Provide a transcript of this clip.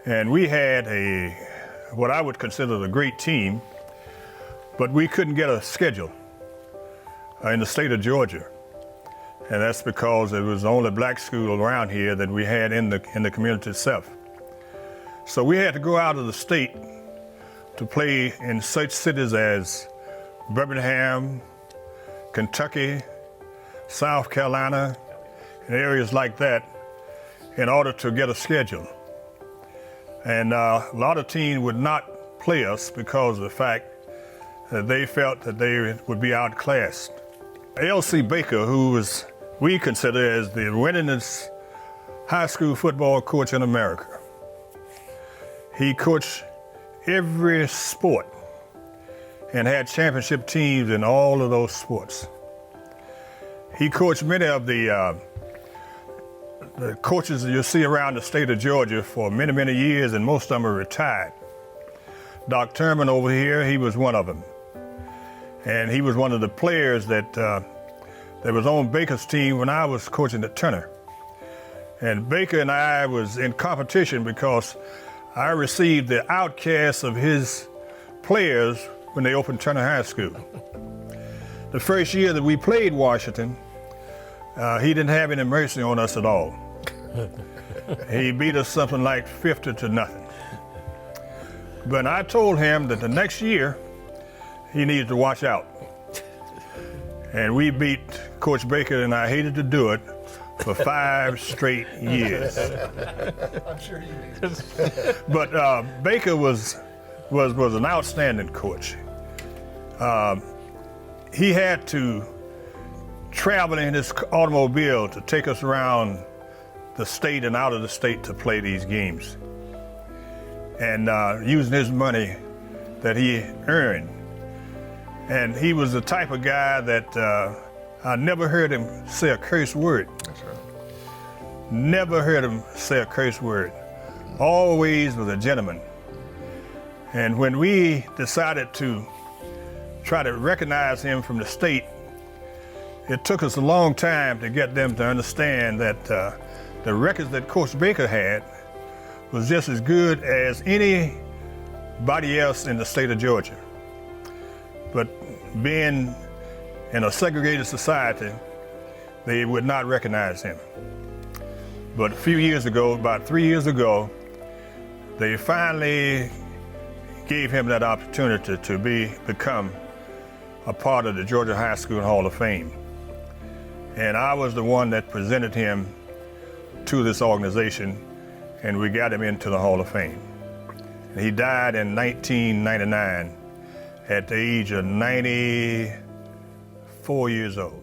And we had what I would consider a great team, but we couldn't get a schedule in the state of Georgia. And that's because it was the only black school around here that we had in the community itself. So we had to go out of the state to play in such cities as Birmingham, Kentucky, South Carolina, and areas like that in order to get a schedule. And a lot of teams would not play us because of the fact that they felt that they would be outclassed. L.C. Baker, who we consider as the winningest high school football coach in America. He coached every sport and had championship teams in all of those sports. He coached many of the coaches that you see around the state of Georgia for many, many years, and most of them are retired. Doc Turman over here, he was one of them. And he was one of the players that was on Baker's team when I was coaching at Turner. And Baker and I was in competition because I received the outcasts of his players when they opened Turner High School. The first year that we played Washington, he didn't have any mercy on us at all. He beat us something like 50-0. But I told him that the next year, he needed to watch out. And we beat Coach Baker, and I hated to do it, for 5 straight years. I'm sure you did. But Baker was an outstanding coach. He had to travel in his automobile to take us around the state and out of the state to play these games. And using his money that he earned. And he was the type of guy that I never heard him say a curse word. That's right. Never heard him say a curse word. Always was a gentleman. And when we decided to try to recognize him from the state, it took us a long time to get them to understand that the records that Coach Baker had was just as good as anybody else in the state of Georgia. But being in a segregated society, they would not recognize him. But a few years ago, about 3 years ago, they finally gave him that opportunity to become a part of the Georgia High School Hall of Fame. And I was the one that presented him to this organization, and we got him into the Hall of Fame. And he died in 1999 at the age of 94 years old.